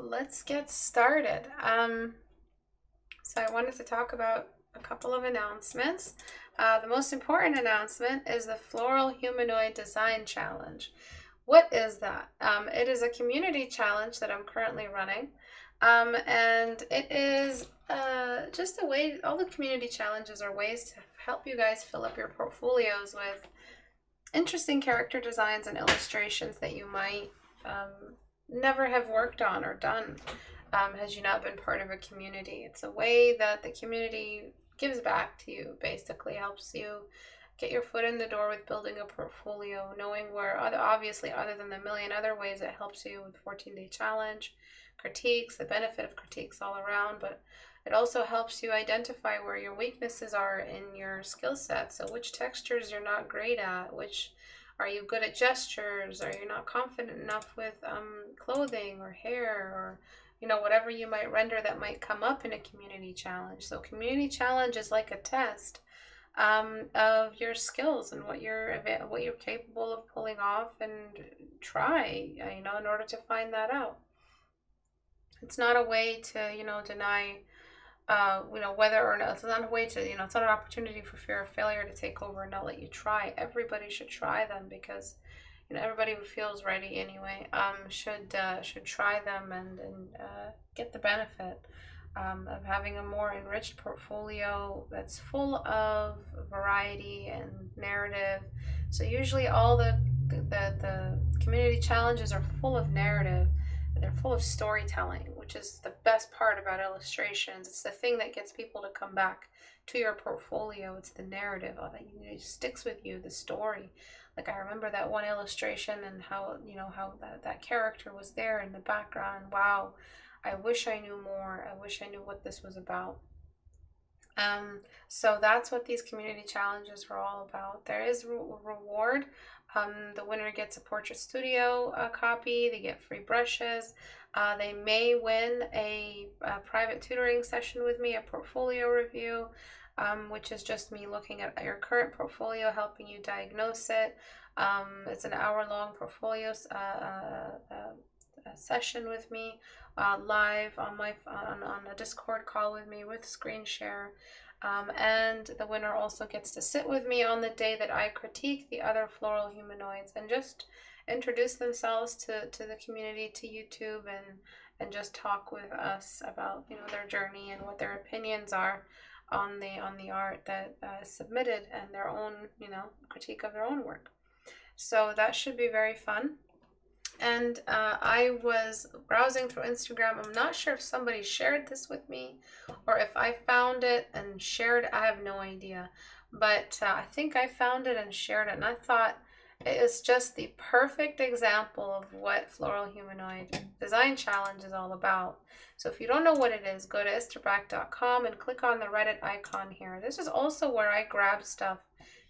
Let's get started. So I wanted to talk about a couple of announcements. The most important announcement is the Floral Humanoid Design Challenge. What is that? It is a community challenge that I'm currently running. And it is just a way, all the community challenges are ways to help you guys fill up your portfolios with interesting character designs and illustrations that you might never have worked on or done has you not been part of a community. It's a way that the community gives back to you, basically helps you get your foot in the door with building a portfolio, knowing where obviously other than the million other ways it helps you with 14-day challenge, critiques, the benefit of critiques all around, but it also helps you identify where your weaknesses are in your skill set. So which textures you're not great at, which are you good at gestures? Are you not confident enough with clothing or hair or whatever you might render that might come up in a community challenge. So community challenge is like a test of your skills and what you're capable of pulling off and try, in order to find that out. It's not a way to, deny whether or not, it's not a way to, it's not an opportunity for fear of failure to take over and not let you try. Everybody should try them because, everybody who feels ready anyway, should try them and get the benefit of having a more enriched portfolio that's full of variety and narrative. So usually all the community challenges are full of narrative. They're full of storytelling, which is the best part about illustrations. It's the thing that gets people to come back to your portfolio. It's the narrative of it. It sticks with you, the story. Like I remember that one illustration and how that character was there in the background. Wow, I wish I knew more. I wish I knew what this was about. So that's what these community challenges are all about. There is reward. The winner gets a portrait studio copy. They get free brushes. They may win a private tutoring session with me, a portfolio review, which is just me looking at your current portfolio, helping you diagnose it. It's an hour-long portfolio session with me, live on a Discord call with me with screen share. And the winner also gets to sit with me on the day that I critique the other floral humanoids and just introduce themselves to the community, to YouTube, and just talk with us about their journey and what their opinions are on the art that is submitted and their own critique of their own work. So that should be very fun. And I was browsing through Instagram. I'm not sure if somebody shared this with me or if I found it and shared. I have no idea. But I think I found it and shared it. And I thought it is just the perfect example of what Floral Humanoid Design Challenge is all about. So if you don't know what it is, go to istebrak.com and click on the Reddit icon here. This is also where I grab stuff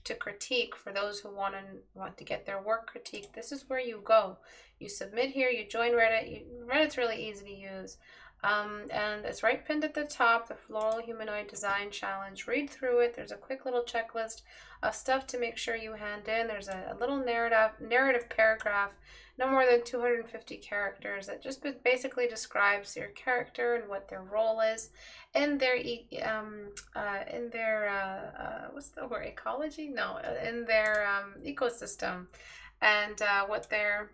to critique for those who want to get their work critiqued. This is where you go. You submit here, you join Reddit. Reddit's really easy to use. And it's right pinned at the top, the Floral Humanoid Design Challenge. Read through it. There's a quick little checklist of stuff to make sure you hand in. There's a little narrative paragraph, no more than 250 characters, that just basically describes your character and what their role is in their what's the word, ecology? No, in their ecosystem, and what their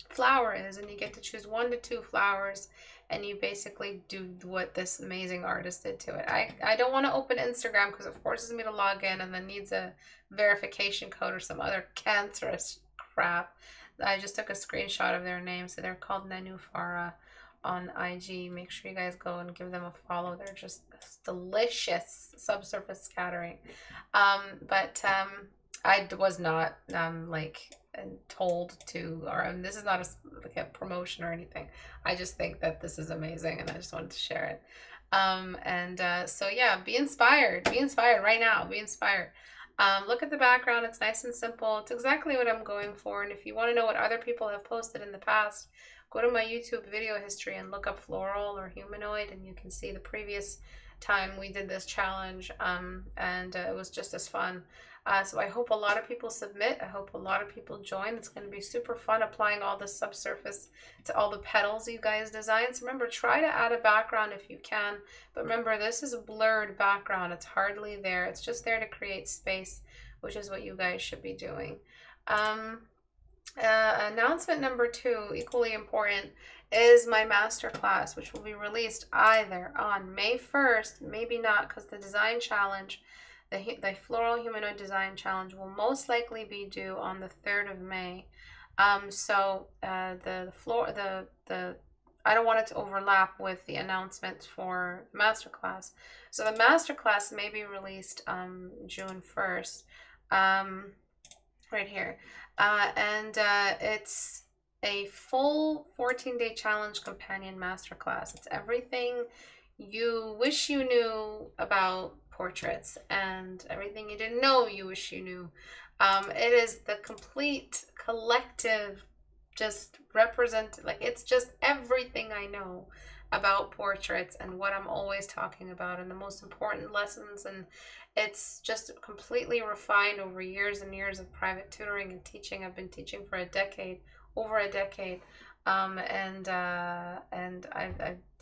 flower is. And you get to choose 1 to 2 flowers, and you basically do what this amazing artist did to it. I don't want to open Instagram because it forces me to log in and then needs a verification code or some other cancerous crap. I just took a screenshot of their name. So they're called Nenufara on IG. Make sure you guys go and give them a follow. They're just delicious subsurface scattering. But I was not told to, or this is not a promotion or anything. I just think that this is amazing and I just wanted to share it. So yeah, be inspired right now. Be inspired. Look at the background. It's nice and simple. It's exactly what I'm going for. And if you want to know what other people have posted in the past, go to my YouTube video history and look up Floral or Humanoid, and you can see the previous time we did this challenge. And it was just as fun. So I hope a lot of people submit. I hope a lot of people join. It's going to be super fun applying all the subsurface to all the petals you guys design. So remember, try to add a background if you can. But remember, this is a blurred background. It's hardly there. It's just there to create space, which is what you guys should be doing. Announcement number 2, equally important, is my masterclass, which will be released either on May 1st, maybe not, because the design challenge, the Floral Humanoid Design Challenge, will most likely be due on the 3rd of May. So I don't want it to overlap with the announcements for the masterclass. So the masterclass may be released June 1st, right here. It's a full 14-day challenge companion masterclass. It's everything you wish you knew about portraits and everything you didn't know you wish you knew. It is the complete collective, just it's just everything I know about portraits and what I'm always talking about and the most important lessons, and it's just completely refined over years and years of private tutoring and teaching. I've been teaching for over a decade, and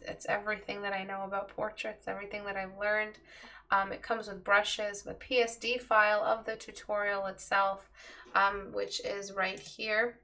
it's everything that I know about portraits, everything that I've learned. It comes with brushes, a PSD file of the tutorial itself, which is right here.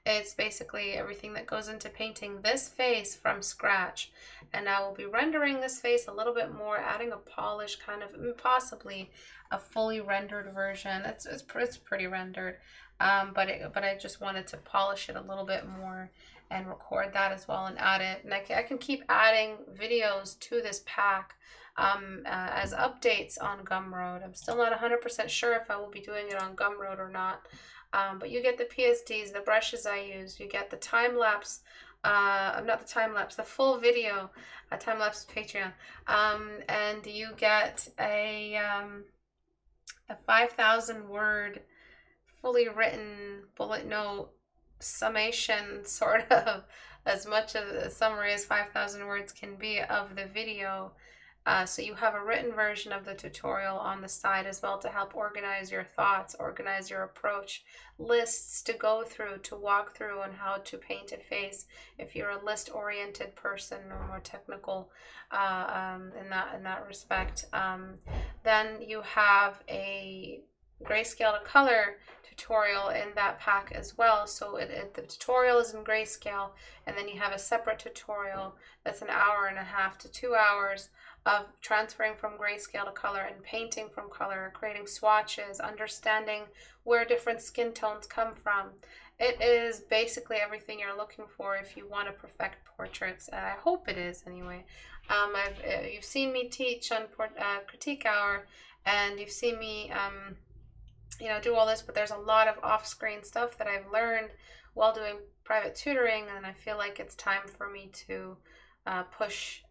It's basically everything that goes into painting this face from scratch. And I will be rendering this face a little bit more, adding a polish, kind of possibly a fully rendered version. It's pretty rendered, but I just wanted to polish it a little bit more and record that as well and add it. And I can keep adding videos to this pack as updates on Gumroad. I'm still not 100% sure if I will be doing it on Gumroad or not. But you get the PSDs, the brushes I use, you get the time-lapse, the full video, time-lapse Patreon, and you get a 5,000 word, fully written bullet note summation, sort of, as much of a summary as 5,000 words can be of the video. So you have a written version of the tutorial on the side as well to help organize your thoughts, organize your approach, lists to go through, to walk through on how to paint a face if you're a list-oriented person or more technical in that respect. Then you have a grayscale to color tutorial in that pack as well. So the tutorial is in grayscale, and then you have a separate tutorial that's an hour and a half to 2 hours of transferring from grayscale to color and painting from color, creating swatches, understanding where different skin tones come from. It is basically everything you're looking for if you want to perfect portraits. I hope it is anyway. You've seen me teach on Critique Hour, and you've seen me do all this, but there's a lot of off-screen stuff that I've learned while doing private tutoring, and I feel like it's time for me to push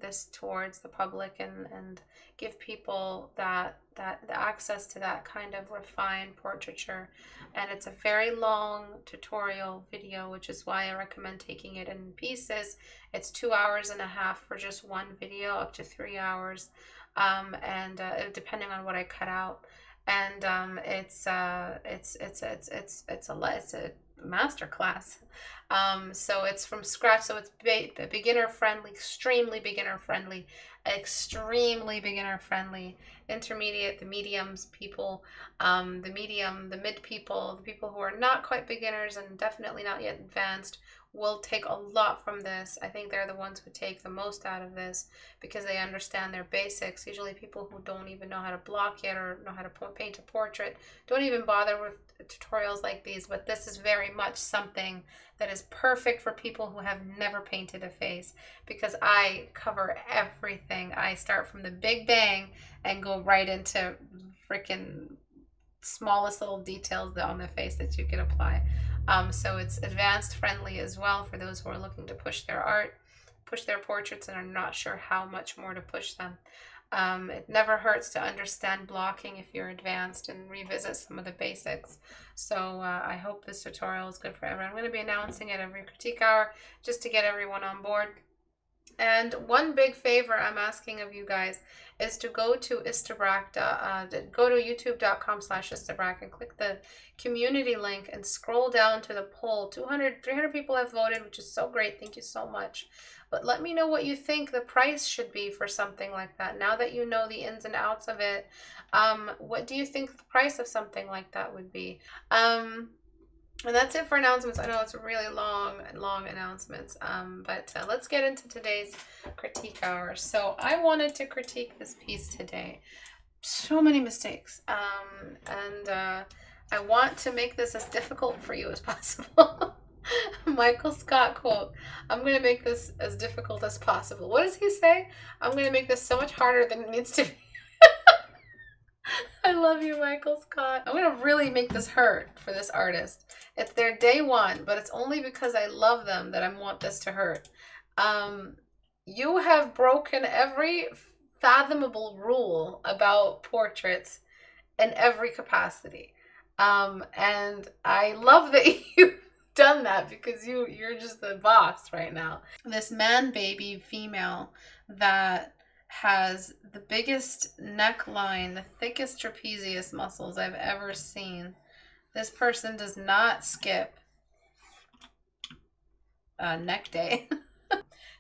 this towards the public and give people that the access to that kind of refined portraiture. And it's a very long tutorial video, which is why I recommend taking it in pieces. It's 2 hours and a half for just one video, up to 3 hours, depending on what I cut out. And it's a masterclass. So it's from scratch. So it's beginner friendly, extremely beginner friendly, intermediate, the mediums people, the medium, the mid people, the people who are not quite beginners and definitely not yet advanced will take a lot from this. I think they're the ones who take the most out of this because they understand their basics. Usually people who don't even know how to block yet or know how to paint a portrait don't even bother with tutorials like these, but this is very much something that is perfect for people who have never painted a face, because I cover everything. I start from the big bang and go right into freaking smallest little details on the face that you can apply. So it's advanced friendly as well for those who are looking to push their art, push their portraits, and are not sure how much more to push them. It never hurts to understand blocking if you're advanced and revisit some of the basics. So I hope this tutorial is good for everyone. I'm going to be announcing it every critique hour just to get everyone on board. And one big favor I'm asking of you guys is to go to Istebrak, go to youtube.com/Istebrak and click the community link and scroll down to the poll. 300 people have voted, which is so great. Thank you so much. But let me know what you think the price should be for something like that. Now that you know the ins and outs of it, what do you think the price of something like that would be? And that's it for announcements. I know it's really long announcements, but let's get into today's critique hour. So I wanted to critique this piece today. So many mistakes, and I want to make this as difficult for you as possible. Michael Scott quote, I'm going to make this as difficult as possible. What does he say? I'm going to make this so much harder than it needs to be. I love you, Michael Scott. I'm going to really make this hurt for this artist. It's their day one, but it's only because I love them that I want this to hurt. You have broken every fathomable rule about portraits in every capacity. And I love that you've done that because you're just the boss right now. This man baby female that has the biggest neckline, the thickest trapezius muscles I've ever seen. This person does not skip neck day.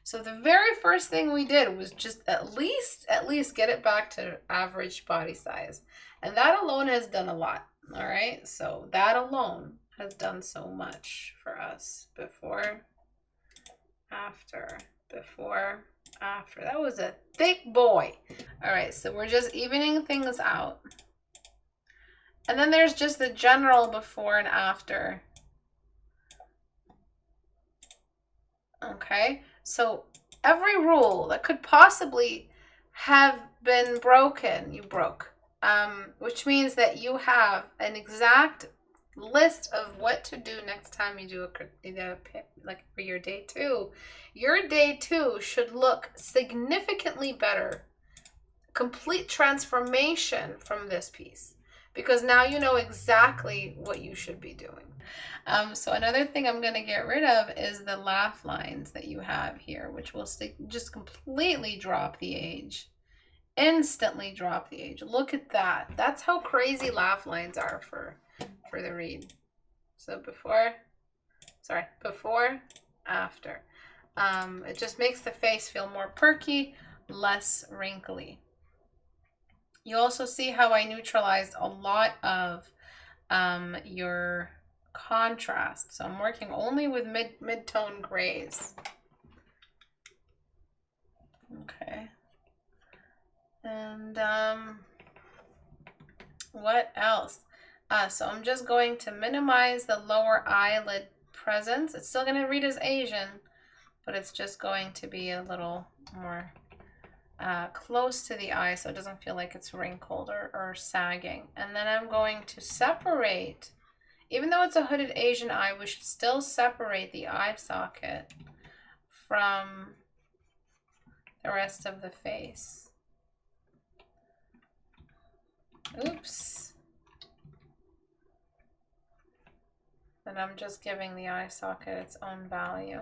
So the very first thing we did was just at least get it back to average body size. And that alone has done a lot. All right. So that alone has done so much for us. Before, after, before, after. That was a thick boy. All right. So we're just evening things out. And then there's just the general before and after. Okay, so every rule that could possibly have been broken, you broke. Which means that you have an exact list of what to do next time you do like for your day two. Your day two should look significantly better. Complete transformation from this piece. Because now you know exactly what you should be doing. So another thing I'm going to get rid of is the laugh lines that you have here, which will just completely drop the age. Instantly drop the age. Look at that. That's how crazy laugh lines are for the read. So before, after. It just makes the face feel more perky, less wrinkly. You also see how I neutralized a lot of your contrast. So I'm working only with mid-tone grays. Okay. And what else? So I'm just going to minimize the lower eyelid presence. It's still going to read as Asian, but it's just going to be a little more close to the eye so it doesn't feel like it's wrinkled or sagging. And then I'm going to separate, even though it's a hooded Asian eye, we should still separate the eye socket from the rest of the face. Oops. And I'm just giving the eye socket its own value.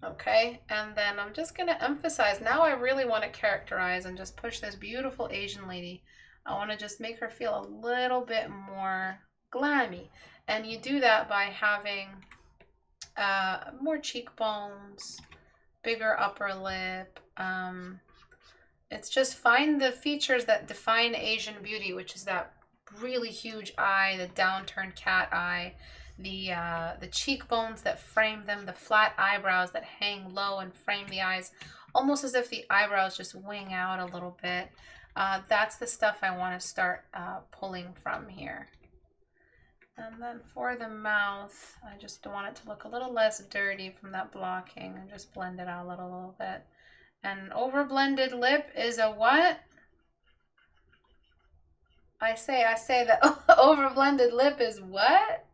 Okay, and then I'm just going to emphasize, now I really want to characterize and just push this beautiful Asian lady. I want to just make her feel a little bit more glammy. And you do that by having more cheekbones, bigger upper lip. It's just find the features that define Asian beauty, which is that really huge eye, the downturned cat eye, the cheekbones that frame them, the flat eyebrows that hang low and frame the eyes, almost as if the eyebrows just wing out a little bit. That's the stuff I want to start pulling from here. And then for the mouth, I just want it to look a little less dirty from that blocking and just blend it out a little bit. And over blended lip is a what? I say that over blended lip is what?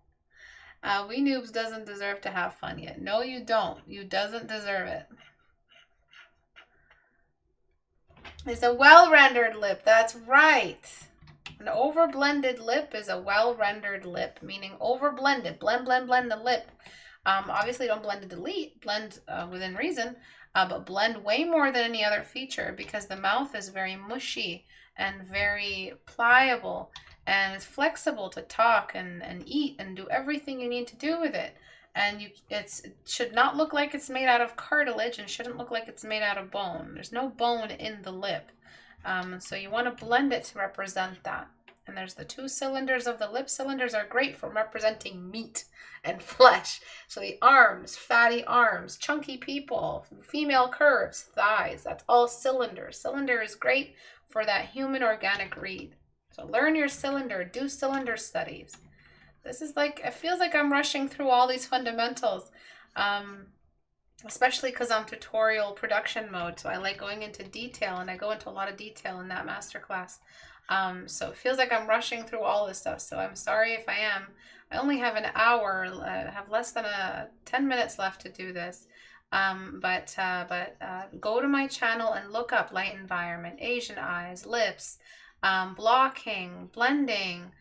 We noobs doesn't deserve to have fun yet. No, you don't. You doesn't deserve it. It's a well-rendered lip. That's right. An over-blended lip is a well-rendered lip, meaning over-blended. Blend the lip. Obviously don't blend to delete, blend within reason, but blend way more than any other feature because the mouth is very mushy and very pliable and it's flexible to talk and eat and do everything you need to do with it. And it should not look like it's made out of cartilage and shouldn't look like it's made out of bone. There's no bone in the lip. So you want to blend it to represent that. And there's the 2 cylinders of the lip. Cylinders are great for representing meat and flesh. So the arms, fatty arms, chunky people, female curves, thighs, that's all cylinders. Cylinder is great for that human organic read. So learn your cylinder, do cylinder studies. This is like, it feels like I'm rushing through all these fundamentals, especially because I'm tutorial production mode. So I like going into detail, and I go into a lot of detail in that masterclass. So it feels like I'm rushing through all this stuff. So I'm sorry if I am. I only have an hour, have less than 10 minutes left to do this. But go to my channel and look up light environment, Asian eyes, lips, blocking, blending,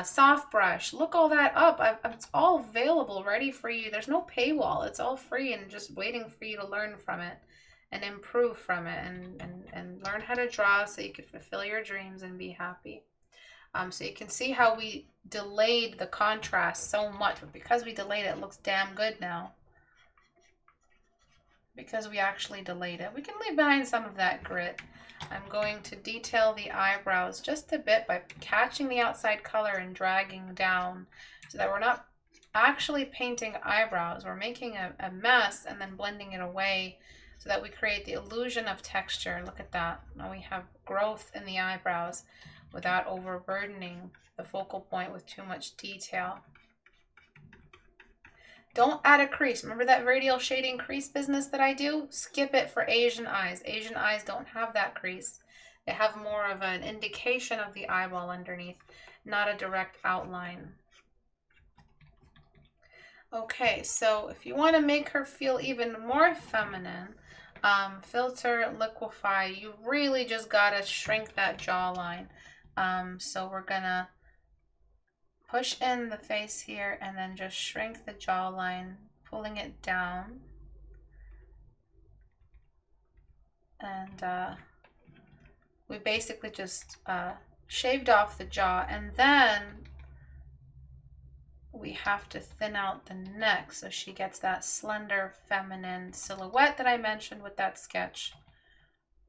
soft brush. Look all that up. It's all available, ready for you. There's no paywall. It's all free and just waiting for you to learn from it and improve from it and learn how to draw so you can fulfill your dreams and be happy. So you can see how we delayed the contrast so much, but because we delayed it, it looks damn good now. Because we actually delayed it. We can leave behind some of that grit. I'm going to detail the eyebrows just a bit by catching the outside color and dragging down so that we're not actually painting eyebrows. We're making a mess and then blending it away so that we create the illusion of texture. Look at that. Now we have growth in the eyebrows without overburdening the focal point with too much detail. Don't add a crease. Remember that radial shading crease business that I do? Skip it for Asian eyes. Asian eyes don't have that crease. They have more of an indication of the eyeball underneath, not a direct outline. Okay, so if you want to make her feel even more feminine, filter, liquefy, you really just gotta shrink that jawline. So we're gonna push in the face here and then just shrink the jawline, pulling it down. And we basically just shaved off the jaw, and then we have to thin out the neck so she gets that slender feminine silhouette that I mentioned with that sketch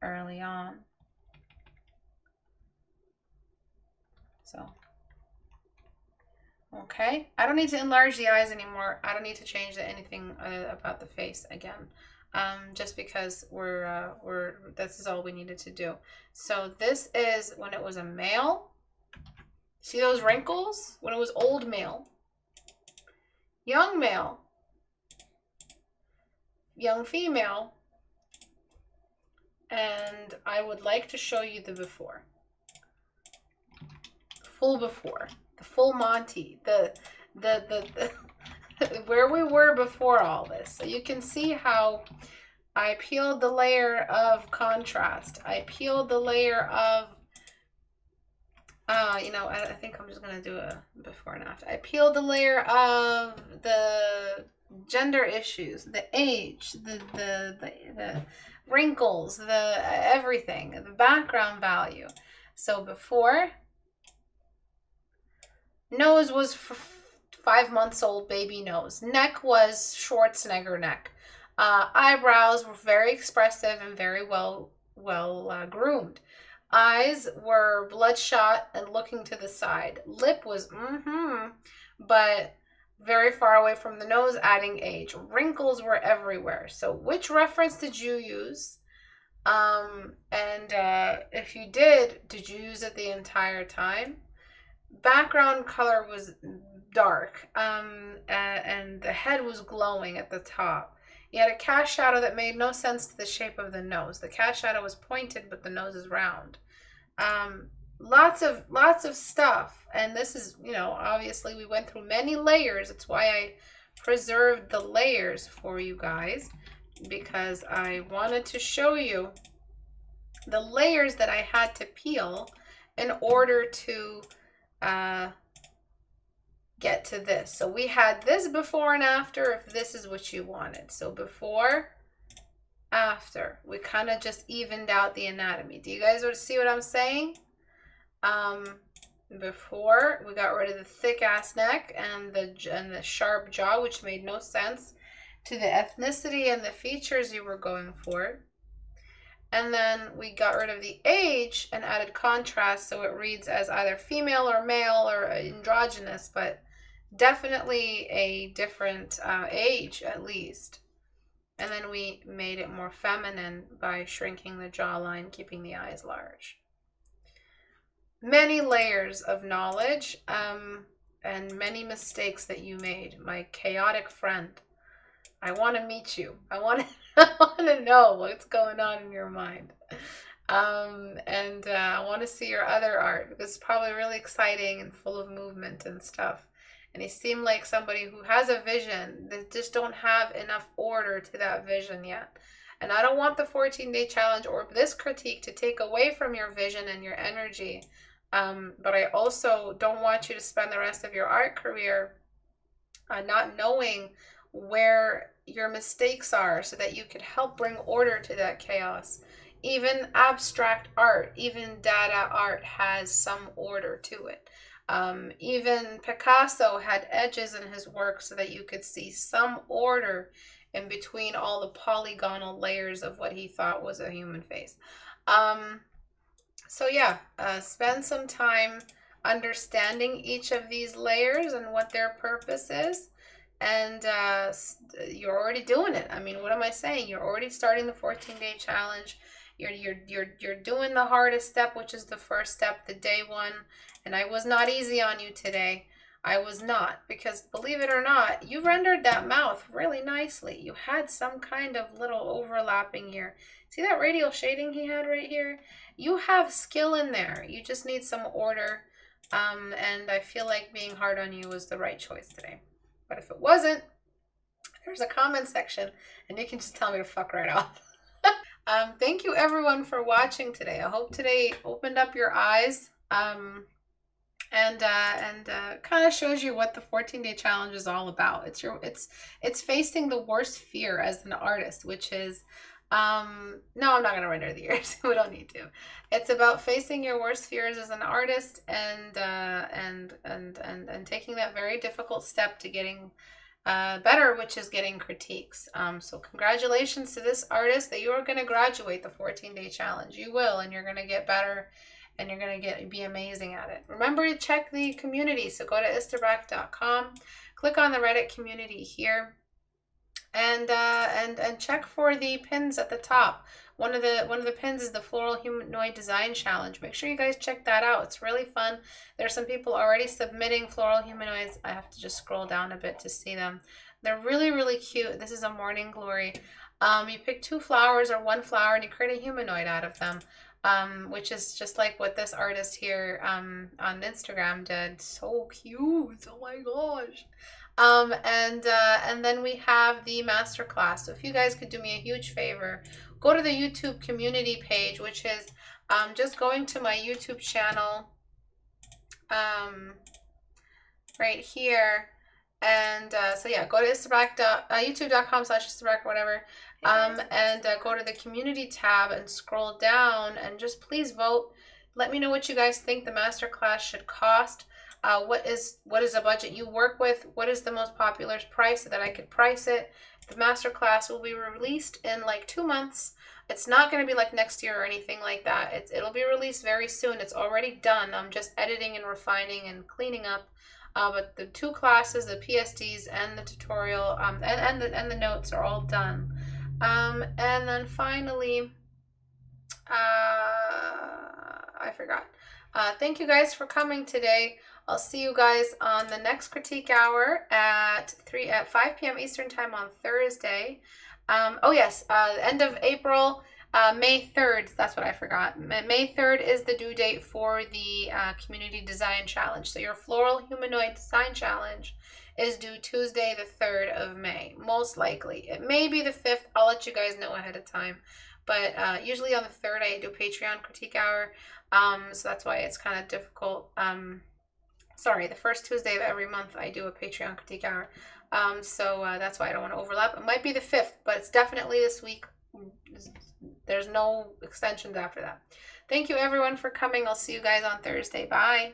early on. So okay, I don't need to enlarge the eyes anymore. I don't need to change anything about the face again, just because this is all we needed to do. So this is when it was a male. See those wrinkles? When it was old male, young male, young female, and I would like to show you the before, full before. The full Monty, the where we were before all this. So you can see how I peeled the layer of contrast. I peeled the layer of, you know, I think I'm just going to do a before and after. I peeled the layer of the gender issues, the age, the wrinkles, the everything, the background value. So before, nose was 5 months old baby nose. Neck was Schwarzenegger neck. Eyebrows were very expressive and very well groomed. Eyes were bloodshot and looking to the side. Lip was but very far away from the nose, adding age. Wrinkles were everywhere. So which reference did you use? If you did you use it the entire time? Background color was dark, and the head was glowing at the top. You had a cast shadow that made no sense to the shape of the nose. The cast shadow was pointed, but the nose is round. Lots of stuff, and this is, you know, obviously we went through many layers. It's why I preserved the layers for you guys, because I wanted to show you the layers that I had to peel in order to get to this. So we had this before and after if this is what you wanted. So before, after, we kind of just evened out the anatomy. Do you guys see what I'm saying? Before, we got rid of the thick ass neck and the sharp jaw, which made no sense to the ethnicity and the features you were going for. And then we got rid of the age and added contrast, so it reads as either female or male or androgynous, but definitely a different age at least. And then we made it more feminine by shrinking the jawline, keeping the eyes large. Many layers of knowledge and many mistakes that you made, my chaotic friend. I want to meet you. I want to know what's going on in your mind. I want to see your other art because it's probably really exciting and full of movement and stuff. And you seem like somebody who has a vision that just don't have enough order to that vision yet. And I don't want the 14-day challenge or this critique to take away from your vision and your energy. But I also don't want you to spend the rest of your art career not knowing where your mistakes are so that you could help bring order to that chaos. Even abstract art, even dada art has some order to it. Even Picasso had edges in his work so that you could see some order in between all the polygonal layers of what he thought was a human face. So yeah, spend some time understanding each of these layers and what their purpose is. And you're already doing it. I mean, what am I saying? You're already starting the 14-day challenge. You're doing the hardest step, which is the first step, the day one. And I was not easy on you today. I was not, because believe it or not, you rendered that mouth really nicely. You had some kind of little overlapping here. See that radial shading he had right here? You have skill in there. You just need some order. And I feel like being hard on you was the right choice today. But if it wasn't, there's a comment section and you can just tell me to fuck right off. Thank you everyone for watching today. I hope today opened up your eyes and kind of shows you what the 14-day challenge is all about. It's facing the worst fear as an artist, which is no, I'm not gonna render the ears. We don't need to. It's about facing your worst fears as an artist and taking that very difficult step to getting better, which is getting critiques. So congratulations to this artist that you are going to graduate the 14-day challenge. You will, and you're going to get better and you're going to be amazing at it. Remember to check the community. So go to istebrak.com, click on the Reddit community here, and check for the pins at the top. One of the pins is the Floral Humanoid Design Challenge. Make sure you guys check that out. It's really fun. There's some people already submitting floral humanoids. I have to just scroll down a bit to see them. They're really, really cute. This is a morning glory. You pick 2 flowers or 1 flower and you create a humanoid out of them, which is just like what this artist here on Instagram did. So cute. Oh my gosh. And then we have the masterclass. So if you guys could do me a huge favor, go to the YouTube community page, which is just going to my YouTube channel right here. And so yeah, go to youtube.com/Istebrak or whatever, and go to the community tab and scroll down and just please vote. Let me know what you guys think the masterclass should cost. What is a budget you work with? What is the most popular price so that I could price it? The masterclass will be released in like 2 months. It's not going to be like next year or anything like that. It'll be released very soon. It's already done. I'm just editing and refining and cleaning up. But the 2 classes, the PSDs and the tutorial, and the notes are all done. And then finally, I forgot. Thank you guys for coming today. I'll see you guys on the next critique hour at 5 p.m. Eastern time on Thursday. Oh yes, end of April, May 3rd. That's what I forgot. May 3rd is the due date for the community design challenge. So your floral humanoid design challenge is due Tuesday the 3rd of May, most likely. It may be the 5th. I'll let you guys know ahead of time. But usually on the 3rd I do Patreon critique hour. So that's why it's kind of difficult. sorry, the first Tuesday of every month I do a Patreon critique hour. So that's why I don't want to overlap. It might be the 5th, but it's definitely this week. There's no extensions after that. Thank you everyone for coming. I'll see you guys on Thursday. Bye.